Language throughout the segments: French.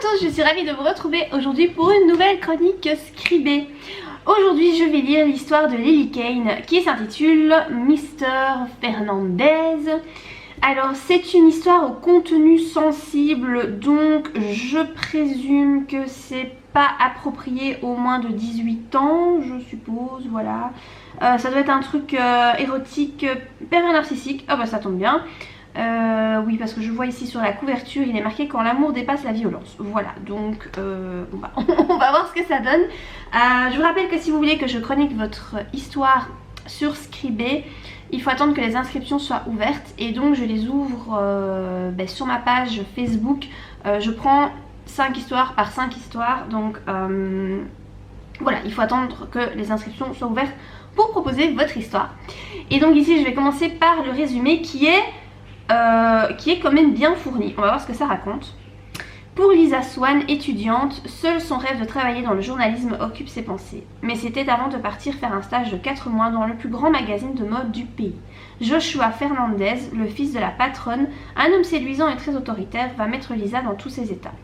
tous, je suis ravie de vous retrouver aujourd'hui pour une nouvelle chronique scribée. Aujourd'hui je vais lire l'histoire de Lily Kane qui s'intitule Mr. Fernandez. Alors c'est une histoire au contenu sensible, donc je présume que c'est pas approprié aux moins de 18 ans, je suppose, voilà. Ça doit être un truc érotique, pervers narcissique, ah bah ça tombe bien. Oui, parce que je vois ici sur la couverture il est marqué quand l'amour dépasse la violence. Voilà, donc on va voir ce que ça donne. Je vous rappelle que si vous voulez que je chronique votre histoire sur Scribd, il faut attendre que les inscriptions soient ouvertes et donc je les ouvre sur ma page Facebook. Je prends 5 histoires par 5 histoires, donc voilà, il faut attendre que les inscriptions soient ouvertes pour proposer votre histoire. Et donc ici je vais commencer par le résumé qui est quand même bien fourni. On va voir ce que ça raconte. Pour Lisa Swan, étudiante, seul son rêve de travailler dans le journalisme occupe ses pensées. Mais c'était avant de partir faire un stage de 4 mois dans le plus grand magazine de mode du pays. Joshua Fernandez, le fils de la patronne, un homme séduisant et très autoritaire, va mettre Lisa dans tous ses états.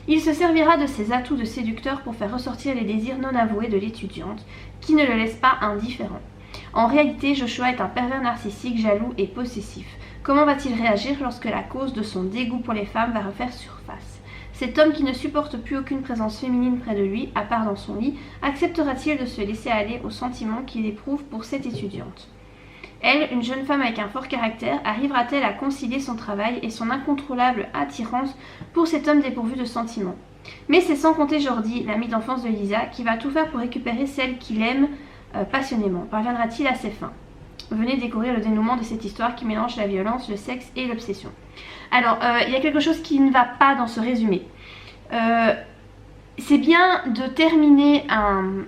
Il se servira de ses atouts de séducteur pour faire ressortir les désirs non avoués de l'étudiante, qui ne le laisse pas indifférent. En réalité, Joshua est un pervers narcissique, jaloux et possessif. Comment va-t-il réagir lorsque la cause de son dégoût pour les femmes va refaire surface? Cet homme qui ne supporte plus aucune présence féminine près de lui, à part dans son lit, acceptera-t-il de se laisser aller aux sentiments qu'il éprouve pour cette étudiante? Elle, une jeune femme avec un fort caractère, arrivera-t-elle à concilier son travail et son incontrôlable attirance pour cet homme dépourvu de sentiments? Mais c'est sans compter Jordi, l'ami d'enfance de Lisa, qui va tout faire pour récupérer celle qu'il aime passionnément. Parviendra-t-il à ses fins? Venez découvrir le dénouement de cette histoire qui mélange la violence, le sexe et l'obsession. Alors, il y a quelque chose qui ne va pas dans ce résumé. C'est bien de terminer un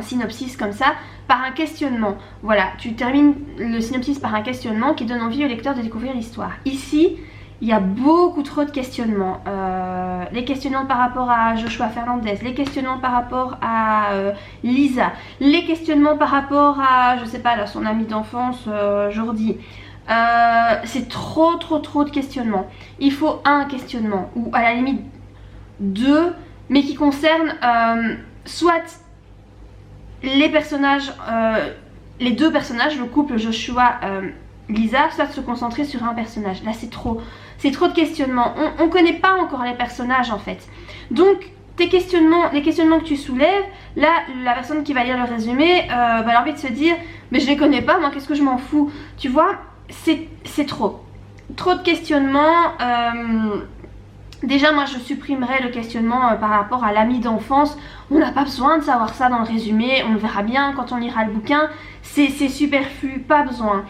synopsis comme ça par un questionnement. Voilà, tu termines le synopsis par un questionnement qui donne envie au lecteur de découvrir l'histoire. Ici, il y a beaucoup trop de questionnements. Les questionnements par rapport à Joshua Fernandez, les questionnements par rapport à Lisa, les questionnements par rapport à, je sais pas, là, son ami d'enfance, Jordi. C'est trop de questionnements. Il faut un questionnement, ou à la limite deux, mais qui concernent soit les personnages, les deux personnages, le couple Joshua Lisa, soit se concentrer sur un personnage. Là c'est trop de questionnements, on connaît pas encore les personnages en fait. Donc les questionnements que tu soulèves, là la personne qui va lire le résumé va avoir envie de se dire mais je les connais pas, moi qu'est-ce que je m'en fous, tu vois, c'est trop de questionnements. Déjà moi je supprimerais le questionnement par rapport à l'ami d'enfance. On n'a pas besoin de savoir ça dans le résumé, on le verra bien quand on lira le bouquin, c'est superflu, pas besoin.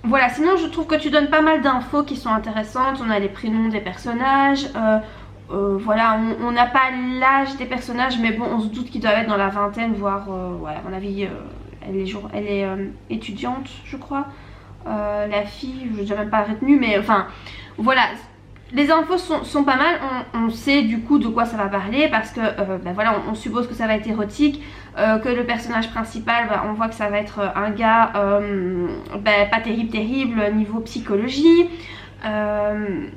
Voilà, sinon je trouve que tu donnes pas mal d'infos qui sont intéressantes. On a les prénoms des personnages, voilà, on n'a pas l'âge des personnages, mais bon on se doute qu'ils doivent être dans la vingtaine, voire ouais, à mon avis elle est étudiante je crois. La fille, je n'ai même pas retenu, mais enfin voilà. Les infos sont pas mal, on sait du coup de quoi ça va parler parce que voilà, on suppose que ça va être érotique, que le personnage principal, on voit que ça va être un gars pas terrible niveau psychologie. Le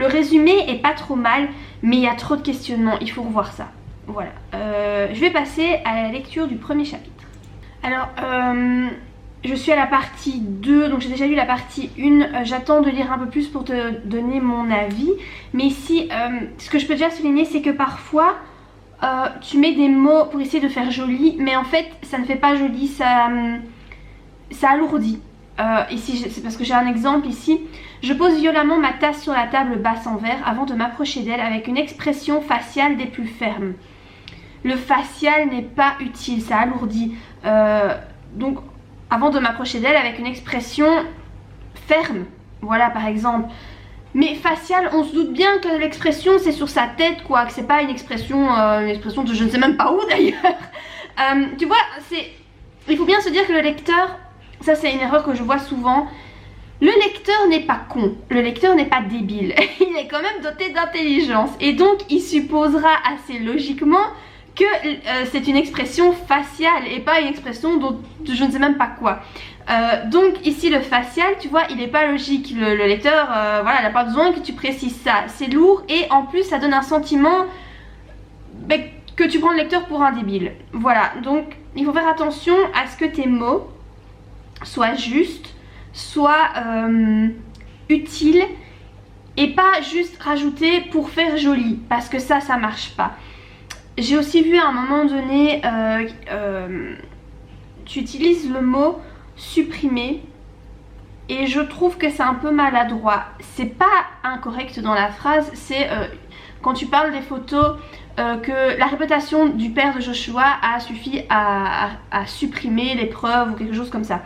résumé est pas trop mal, mais il y a trop de questionnements, il faut revoir ça. Voilà, je vais passer à la lecture du premier chapitre. Alors, je suis à la partie 2, donc j'ai déjà lu la partie 1, j'attends de lire un peu plus pour te donner mon avis. Mais ici, ce que je peux déjà souligner, c'est que parfois, tu mets des mots pour essayer de faire joli, mais en fait, ça ne fait pas joli, ça alourdit. Ici, c'est parce que j'ai un exemple ici. Je pose violemment ma tasse sur la table basse en verre avant de m'approcher d'elle avec une expression faciale des plus fermes. Le facial n'est pas utile, ça alourdit. Donc, avant de m'approcher d'elle avec une expression ferme, voilà par exemple. Mais facial, on se doute bien que l'expression c'est sur sa tête quoi, que c'est pas une expression de je ne sais même pas où d'ailleurs. Tu vois, il faut bien se dire que le lecteur, ça c'est une erreur que je vois souvent, le lecteur n'est pas con, le lecteur n'est pas débile, il est quand même doté d'intelligence et donc il supposera assez logiquement que c'est une expression faciale et pas une expression dont je ne sais même pas quoi. Donc ici le facial, tu vois, il n'est pas logique. Le lecteur, voilà, il n'a pas besoin que tu précises ça. C'est lourd et en plus ça donne un sentiment que tu prends le lecteur pour un débile. Voilà, donc il faut faire attention à ce que tes mots soient justes, soient utiles et pas juste rajoutés pour faire joli, parce que ça marche pas. J'ai aussi vu à un moment donné, tu utilises le mot supprimer et je trouve que c'est un peu maladroit. C'est pas incorrect dans la phrase, c'est quand tu parles des photos, que la réputation du père de Joshua a suffi à supprimer les preuves ou quelque chose comme ça.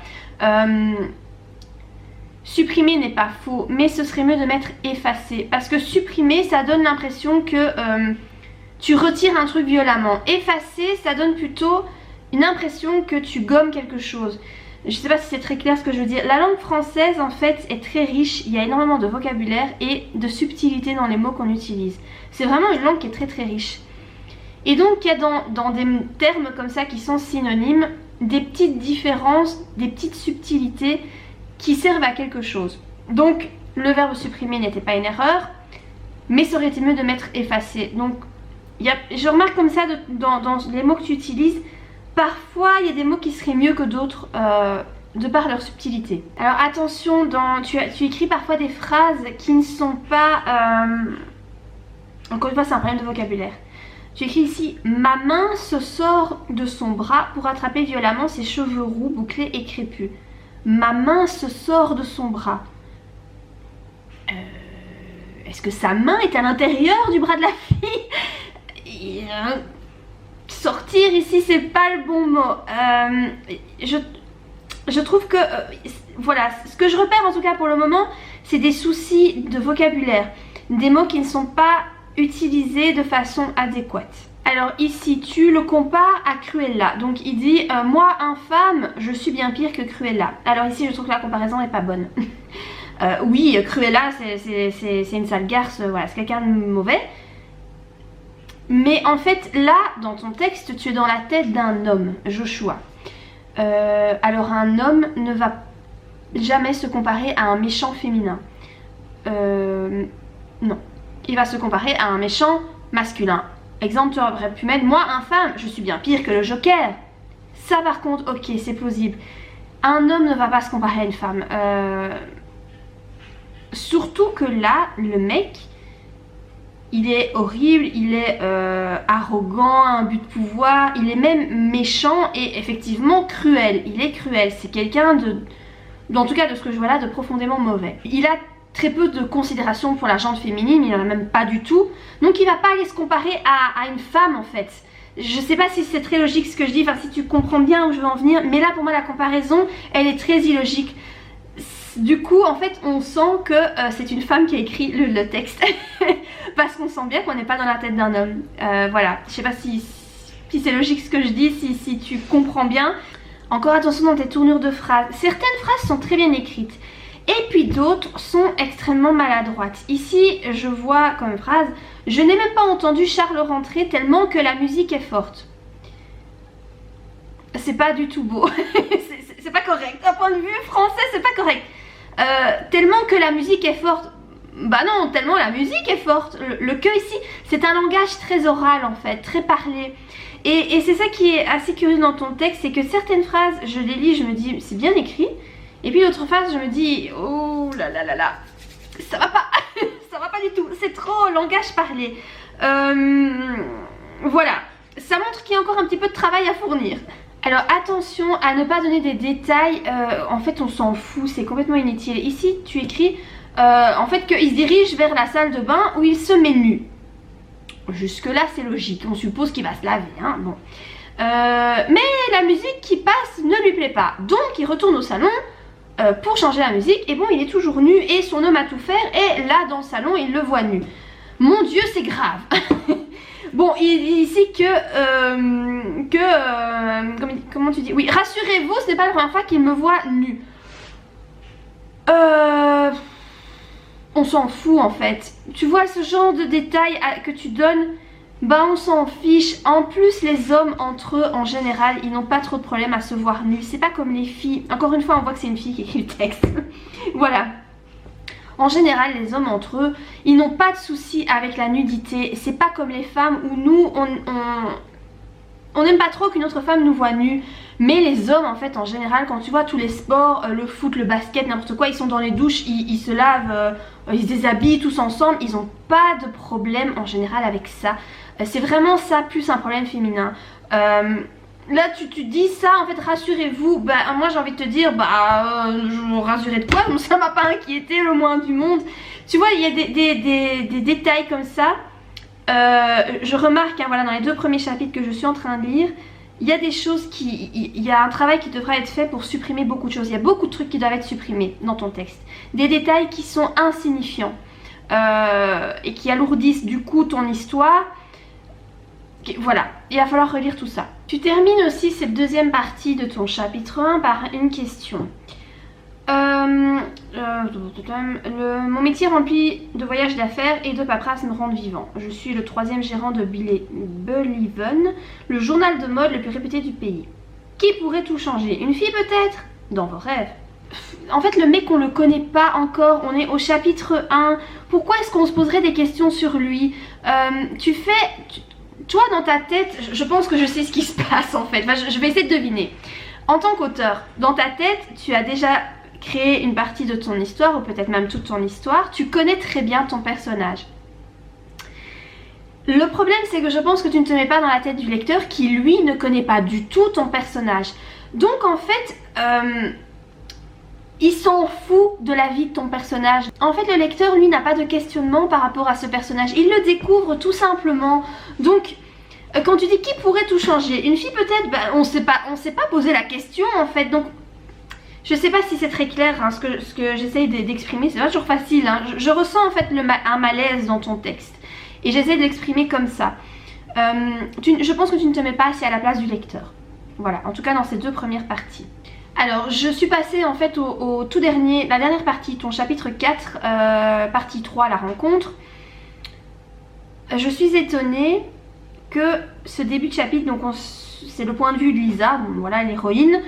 Supprimer n'est pas faux, mais ce serait mieux de mettre effacer, parce que supprimer ça donne l'impression que tu retires un truc violemment. Effacer ça donne plutôt une impression que tu gommes quelque chose. Je sais pas si c'est très clair ce que je veux dire. La langue française en fait est très riche, il y a énormément de vocabulaire et de subtilité dans les mots qu'on utilise. C'est vraiment une langue qui est très très riche. Et donc il y a dans des termes comme ça qui sont synonymes, des petites différences, des petites subtilités qui servent à quelque chose. Donc le verbe supprimer n'était pas une erreur, mais ça aurait été mieux de mettre effacer. Donc je remarque comme ça dans les mots que tu utilises, parfois il y a des mots qui seraient mieux que d'autres de par leur subtilité. Alors attention, tu écris parfois des phrases qui ne sont pas... encore une fois c'est un problème de vocabulaire. Tu écris ici « Ma main se sort de son bras pour attraper violemment ses cheveux roux, bouclés et crépus. » Ma main se sort de son bras. Est-ce que sa main est à l'intérieur du bras de la fille? Sortir ici, c'est pas le bon mot. Je trouve que... voilà, ce que je repère en tout cas pour le moment, c'est des soucis de vocabulaire. Des mots qui ne sont pas utilisés de façon adéquate. Alors ici, tu le compares à Cruella. Donc il dit moi, infâme, je suis bien pire que Cruella. Alors ici, je trouve que la comparaison n'est pas bonne. Oui, Cruella, c'est une sale garce, voilà, c'est quelqu'un de mauvais. Mais en fait, là, dans ton texte, tu es dans la tête d'un homme, Joshua. Alors un homme ne va jamais se comparer à un méchant féminin. Non. Il va se comparer à un méchant masculin. Exemple, tu aurais pu mettre moi, infâme, je suis bien pire que le Joker. Ça par contre, ok, c'est plausible. Un homme ne va pas se comparer à une femme. Surtout que là, le mec, il est horrible, il est arrogant, un but de pouvoir, il est même méchant et effectivement cruel. Il est cruel, c'est quelqu'un en tout cas de ce que je vois là, de profondément mauvais. Il a très peu de considération pour la gente féminine, il n'en a même pas du tout. Donc il va pas aller se comparer à une femme en fait. Je sais pas si c'est très logique ce que je dis, enfin si tu comprends bien où je veux en venir, mais là pour moi la comparaison, elle est très illogique. Du coup en fait on sent que c'est une femme qui a écrit le texte. Parce qu'on sent bien qu'on n'est pas dans la tête d'un homme. Voilà, je sais pas si c'est logique ce que je dis, si tu comprends bien. Encore attention dans tes tournures de phrases. Certaines phrases sont très bien écrites. Et puis d'autres sont extrêmement maladroites. Ici, je vois comme phrase « Je n'ai même pas entendu Charles rentrer tellement que la musique est forte. » C'est pas du tout beau. C'est pas correct. D'un point de vue français, c'est pas correct. Tellement que la musique est forte. Bah non, tellement la musique est forte. Le que ici, c'est un langage très oral en fait, très parlé. Et c'est ça qui est assez curieux dans ton texte, c'est que certaines phrases, je les lis, je me dis c'est bien écrit. Et puis d'autres phrases, je me dis oh là là là là, ça va pas, ça va pas du tout, c'est trop langage parlé. Voilà, ça montre qu'il y a encore un petit peu de travail à fournir. Alors attention à ne pas donner des détails, en fait on s'en fout, c'est complètement inutile. Ici tu écris en fait qu'il se dirige vers la salle de bain où il se met nu. Jusque là c'est logique, on suppose qu'il va se laver, hein, bon. Mais la musique qui passe ne lui plaît pas, donc il retourne au salon pour changer la musique, et bon il est toujours nu et son homme a tout faire, et là dans le salon il le voit nu. Mon Dieu c'est grave. Bon il dit ici comment tu dis, oui, rassurez-vous ce n'est pas la première fois qu'il me voit nu. On s'en fout en fait. Tu vois ce genre de détails que tu donnes, bah on s'en fiche. En plus les hommes entre eux en général ils n'ont pas trop de problème à se voir nus. C'est pas comme les filles, encore une fois on voit que c'est une fille qui écrit le texte. Voilà. En général les hommes entre eux ils n'ont pas de soucis avec la nudité. C'est pas comme les femmes où nous on n'aime pas trop qu'une autre femme nous voit nus. Mais les hommes en fait en général quand tu vois tous les sports, le foot, le basket, n'importe quoi, ils sont dans les douches, ils se lavent, ils se déshabillent tous ensemble, ils n'ont pas de problème en général avec ça. C'est vraiment ça plus un problème féminin. Là tu dis ça en fait, rassurez-vous, bah moi j'ai envie de te dire je rassurer de quoi, donc ça m'a pas inquiété le moins du monde. Tu vois il y a des détails comme ça. Je remarque voilà, dans les 2 premiers chapitres que je suis en train de lire, il y a des choses il y a un travail qui devra être fait pour supprimer beaucoup de choses. Il y a beaucoup de trucs qui doivent être supprimés dans ton texte. Des détails qui sont insignifiants et qui alourdissent du coup ton histoire. Voilà, il va falloir relire tout ça. Tu termines aussi cette deuxième partie de ton chapitre 1 par une question. Mon métier rempli de voyages d'affaires et de paperasse me rend vivant. Je suis le 3e gérant de Believen, le journal de mode le plus réputé du pays. Qui pourrait tout changer? Une fille peut-être? Dans vos rêves. En fait le mec on le connaît pas encore, on est au chapitre 1. Pourquoi est-ce qu'on se poserait des questions sur lui? Toi dans ta tête, je pense que je sais ce qui se passe en fait. Enfin, je vais essayer de deviner. En tant qu'auteur, dans ta tête, tu as déjà créé une partie de ton histoire, ou peut-être même toute ton histoire. Tu connais très bien ton personnage. Le problème, c'est que je pense que tu ne te mets pas dans la tête du lecteur qui, lui, ne connaît pas du tout ton personnage. Donc, en fait, il s'en fout de la vie de ton personnage. En fait, le lecteur, lui, n'a pas de questionnement par rapport à ce personnage. Il le découvre tout simplement. Donc, quand tu dis qui pourrait tout changer, une fille peut-être, on s'est pas posé la question en fait. Donc, je sais pas si c'est très clair hein, ce que j'essaye d'exprimer. C'est pas toujours facile. Hein. Je ressens en fait un malaise dans ton texte et j'essaie de l'exprimer comme ça. Je pense que tu ne te mets pas assez à la place du lecteur. Voilà, en tout cas dans ces 2 premières parties. Alors, je suis passée en fait au tout dernier, la dernière partie, ton chapitre 4, partie 3, la rencontre. Je suis étonnée que ce début de chapitre, donc c'est le point de vue de Lisa, bon, voilà l'héroïne.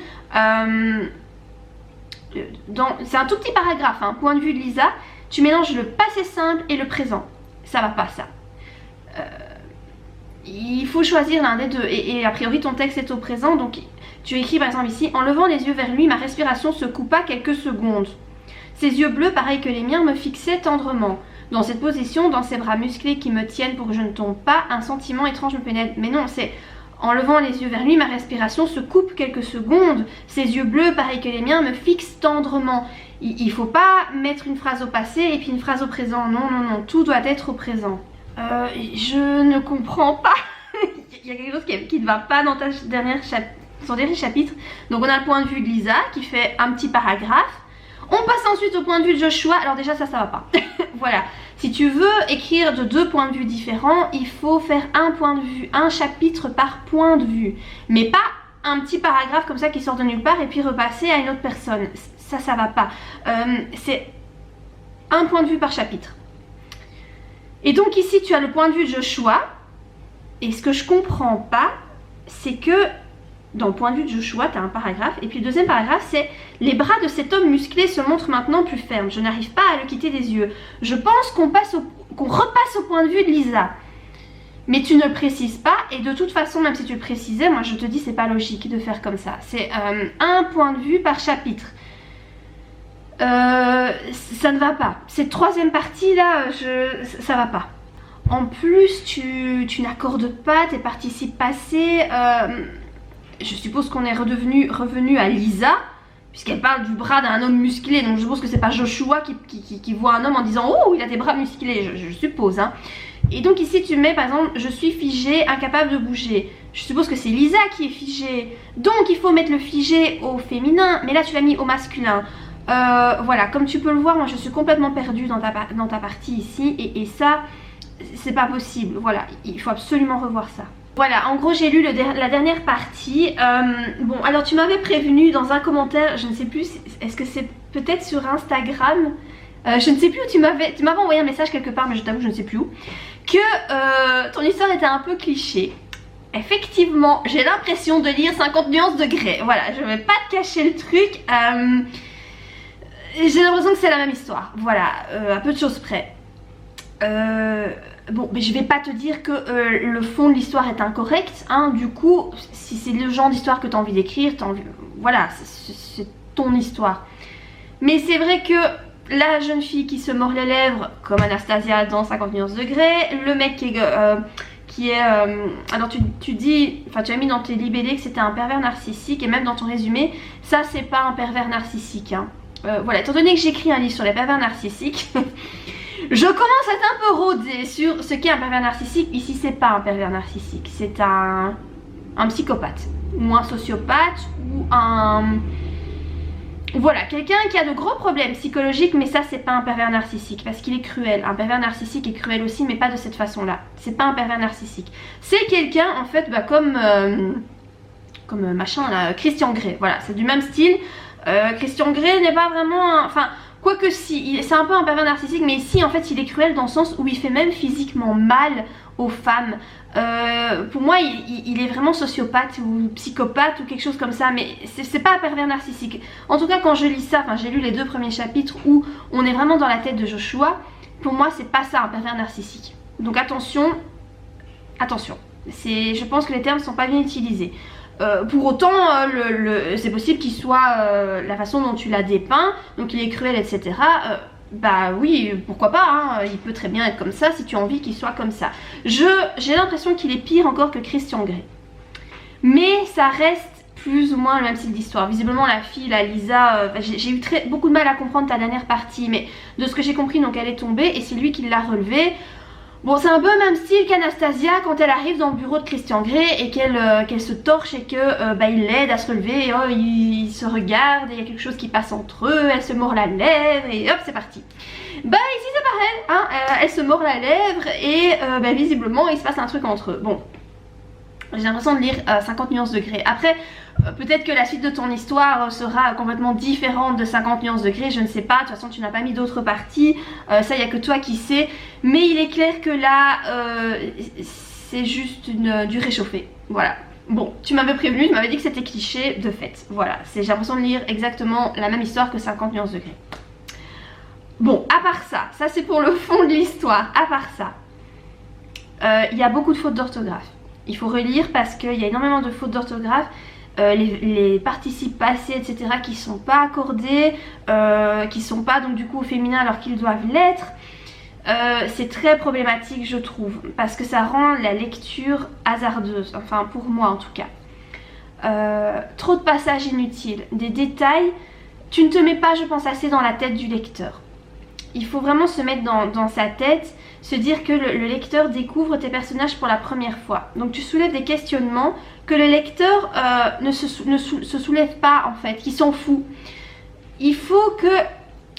C'est un tout petit paragraphe, hein, point de vue de Lisa. Tu mélanges le passé simple et le présent. Ça va pas ça. Il faut choisir l'un des deux. Et a priori ton texte est au présent, donc tu écris par exemple ici: en levant les yeux vers lui, ma respiration se coupa quelques secondes. Ses yeux bleus, pareils que les miens, me fixaient tendrement. Dans cette position, dans ses bras musclés qui me tiennent pour que je ne tombe pas, un sentiment étrange me pénètre. Mais non, c'est en levant les yeux vers lui, ma respiration se coupe quelques secondes. Ses yeux bleus, pareils que les miens, me fixent tendrement. Il faut pas mettre une phrase au passé et puis une phrase au présent. Non, non, non, tout doit être au présent. Je ne comprends pas. Il y a quelque chose qui ne va pas dans son dernier chapitre. Donc on a le point de vue de Lisa qui fait un petit paragraphe. On passe ensuite au point de vue de Joshua. Alors déjà ça va pas. Voilà. Si tu veux écrire de 2 points de vue différents, il faut faire un point de vue, un chapitre par point de vue. Mais pas un petit paragraphe comme ça qui sort de nulle part et puis repasser à une autre personne. Ça va pas. C'est un point de vue par chapitre. Et donc ici tu as le point de vue de Joshua. Et ce que je comprends pas, c'est que dans le point de vue de Joshua, tu as un paragraphe. Et puis le deuxième paragraphe, c'est: les bras de cet homme musclé se montrent maintenant plus fermes. Je n'arrive pas à le quitter des yeux. Je pense qu'on repasse au point de vue de Lisa. Mais tu ne le précises pas. Et de toute façon, même si tu le précisais, moi je te dis, c'est pas logique de faire comme ça. C'est un point de vue par chapitre. Ça ne va pas. Cette 3e partie là, ça va pas. En plus, tu n'accordes pas tes participes passés. Je suppose qu'on est revenu à Lisa, puisqu'elle parle du bras d'un homme musclé. Donc je suppose que c'est pas Joshua qui voit un homme en disant oh il a des bras musclés, je suppose hein. Et donc ici tu mets par exemple: je suis figée, incapable de bouger. Je suppose que c'est Lisa qui est figée. Donc il faut mettre le figé au féminin, mais là tu l'as mis au masculin. Voilà, comme tu peux le voir, moi je suis complètement perdue dans ta partie ici. Et ça, c'est pas possible. Voilà, il faut absolument revoir ça. Voilà, en gros j'ai lu la dernière partie. Bon, alors tu m'avais prévenu dans un commentaire, je ne sais plus, est-ce que c'est peut-être sur Instagram, je ne sais plus où tu m'avais envoyé un message quelque part, mais je t'avoue je ne sais plus où, que ton histoire était un peu cliché. Effectivement, j'ai l'impression de lire 50 nuances de Grey. Voilà, je vais pas te cacher le truc. J'ai l'impression que c'est la même histoire. Voilà, à peu de choses près. Bon, mais je vais pas te dire que le fond de l'histoire est incorrect. Hein, du coup, si c'est le genre d'histoire que tu as envie d'écrire, voilà, c'est ton histoire. Mais c'est vrai que la jeune fille qui se mord les lèvres, comme Anastasia dans 50 nuances de Grey, le mec qui est alors tu dis, enfin tu as mis dans tes libellés que c'était un pervers narcissique, et même dans ton résumé, ça c'est pas un pervers narcissique. Hein. Voilà, étant donné que j'écris un livre sur les pervers narcissiques, je commence à être un peu rodée sur ce qu'est un pervers narcissique. Ici c'est pas un pervers narcissique, c'est un psychopathe, ou un sociopathe, ou un... Voilà, quelqu'un qui a de gros problèmes psychologiques, mais ça c'est pas un pervers narcissique parce qu'il est cruel. Un pervers narcissique est cruel aussi, mais pas de cette façon-là. C'est pas un pervers narcissique. C'est quelqu'un en fait comme machin là, Christian Grey. Voilà, c'est du même style. Christian Grey n'est pas vraiment enfin, quoique si, c'est un peu un pervers narcissique, mais ici en fait il est cruel dans le sens où il fait même physiquement mal aux femmes. Pour moi il est vraiment sociopathe ou psychopathe ou quelque chose comme ça, mais c'est pas un pervers narcissique. En tout cas quand je lis ça, enfin j'ai lu les 2 premiers chapitres où on est vraiment dans la tête de Joshua, pour moi c'est pas ça un pervers narcissique. Donc attention, attention, je pense que les termes sont pas bien utilisés. Pour autant c'est possible qu'il soit la façon dont tu l'as dépeint, donc il est cruel etc. Bah oui, pourquoi pas, hein, il peut très bien être comme ça si tu as envie qu'il soit comme ça. J'ai l'impression qu'il est pire encore que Christian Grey. Mais ça reste plus ou moins le même style d'histoire. Visiblement la fille, la Lisa, j'ai eu beaucoup de mal à comprendre ta dernière partie, mais de ce que j'ai compris, donc elle est tombée et c'est lui qui l'a relevée. Bon, c'est un peu le même style qu'Anastasia quand elle arrive dans le bureau de Christian Grey et qu'elle se torche et que il l'aide à se relever et ils se regardent et il y a quelque chose qui passe entre eux, elle se mord la lèvre et hop c'est parti. Bah ici c'est pareil, hein, elle se mord la lèvre et visiblement il se passe un truc entre eux. Bon, j'ai l'impression de lire 50 nuances de Grey. Après, peut-être que la suite de ton histoire sera complètement différente de 50 nuances de Grey, je ne sais pas. De toute façon, tu n'as pas mis d'autres parties. Ça, il n'y a que toi qui sais. Mais il est clair que là, c'est juste du réchauffé. Voilà. Bon, tu m'avais prévenu, tu m'avais dit que c'était cliché de fait. Voilà, j'ai l'impression de lire exactement la même histoire que 50 nuances de Grey. Bon, à part ça c'est pour le fond de l'histoire. À part ça, il y a beaucoup de fautes d'orthographe. Il faut relire parce qu'il y a énormément de fautes d'orthographe, les participes passés etc. qui sont pas accordés, qui sont pas donc du coup au féminin alors qu'ils doivent l'être. C'est très problématique je trouve parce que ça rend la lecture hasardeuse, enfin pour moi en tout cas. Trop de passages inutiles, des détails, tu ne te mets pas je pense assez dans la tête du lecteur. Il faut vraiment se mettre dans sa tête, se dire que le lecteur découvre tes personnages pour la première fois. Donc tu soulèves des questionnements que le lecteur ne se soulève pas en fait, qui s'en fout. Il faut que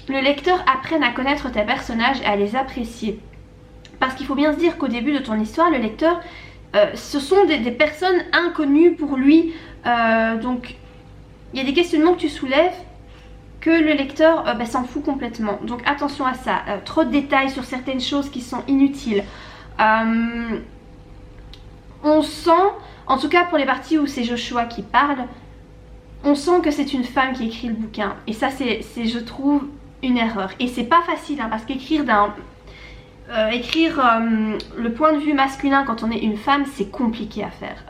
le lecteur apprenne à connaître tes personnages et à les apprécier. Parce qu'il faut bien se dire qu'au début de ton histoire, le lecteur, ce sont des personnes inconnues pour lui. Donc il y a des questionnements que tu soulèves que le lecteur s'en fout complètement. Donc attention à ça. Trop de détails sur certaines choses qui sont inutiles. On sent, en tout cas pour les parties où c'est Joshua qui parle, on sent que c'est une femme qui écrit le bouquin. Et ça c'est je trouve une erreur. Et c'est pas facile hein, parce qu'écrire le point de vue masculin quand on est une femme c'est compliqué à faire.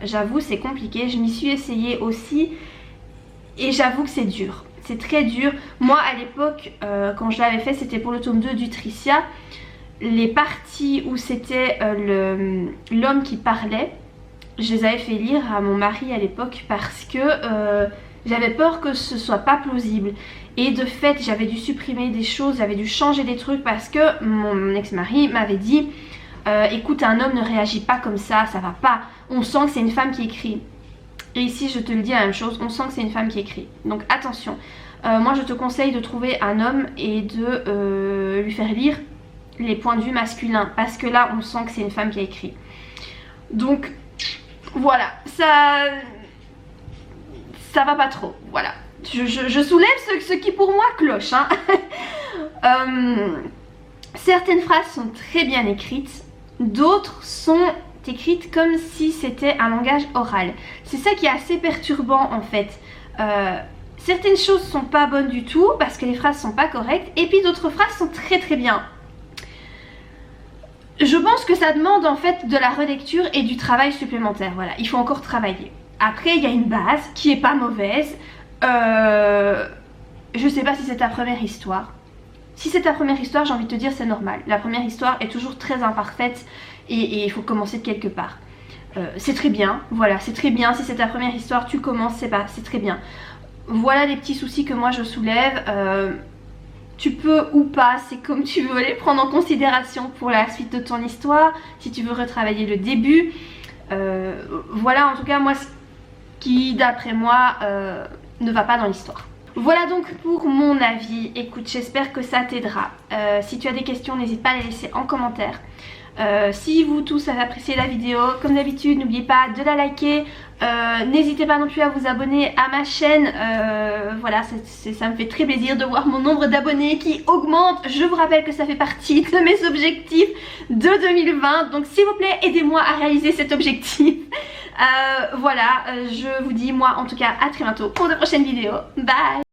J'avoue c'est compliqué, je m'y suis essayée aussi et j'avoue que c'est dur. C'est très dur. Moi à l'époque quand je l'avais fait c'était pour le tome 2 du Tricia. Les parties où c'était l'homme qui parlait, je les avais fait lire à mon mari à l'époque parce que j'avais peur que ce soit pas plausible. Et de fait j'avais dû supprimer des choses, j'avais dû changer des trucs parce que mon ex-mari m'avait dit écoute un homme ne réagit pas comme ça va pas. On sent que c'est une femme qui écrit. Et ici je te le dis la même chose, on sent que c'est une femme qui écrit. Donc attention, moi je te conseille de trouver un homme et de lui faire lire les points de vue masculins. Parce que là on sent que c'est une femme qui a écrit. Donc voilà, ça va pas trop, voilà. Je soulève ce qui pour moi cloche. Hein. Certaines phrases sont très bien écrites, d'autres sont écrites comme si c'était un langage oral. C'est ça qui est assez perturbant en fait. Certaines choses sont pas bonnes du tout parce que les phrases sont pas correctes, et puis d'autres phrases sont très très bien. Je pense que ça demande en fait de la relecture et du travail supplémentaire. Voilà, il faut encore travailler. Après, il y a une base qui est pas mauvaise. Je sais pas si c'est ta première histoire. Si c'est ta première histoire, j'ai envie de te dire c'est normal. La première histoire est toujours très imparfaite et il faut commencer de quelque part. C'est très bien, voilà, c'est très bien. Si c'est ta première histoire, tu commences, c'est très bien. Voilà les petits soucis que moi je soulève. Tu peux ou pas, c'est comme tu veux, les prendre en considération pour la suite de ton histoire, si tu veux retravailler le début. Voilà en tout cas moi ce qui d'après moi ne va pas dans l'histoire. Voilà donc pour mon avis. Écoute, j'espère que ça t'aidera. Si tu as des questions, n'hésite pas à les laisser en commentaire. Si vous tous avez apprécié la vidéo, comme d'habitude, n'oubliez pas de la liker. N'hésitez pas non plus à vous abonner à ma chaîne. Voilà, ça me fait très plaisir de voir mon nombre d'abonnés qui augmente. Je vous rappelle que ça fait partie de mes objectifs de 2020. Donc s'il vous plaît, aidez-moi à réaliser cet objectif. Voilà, je vous dis moi en tout cas à très bientôt pour de prochaines vidéos. Bye!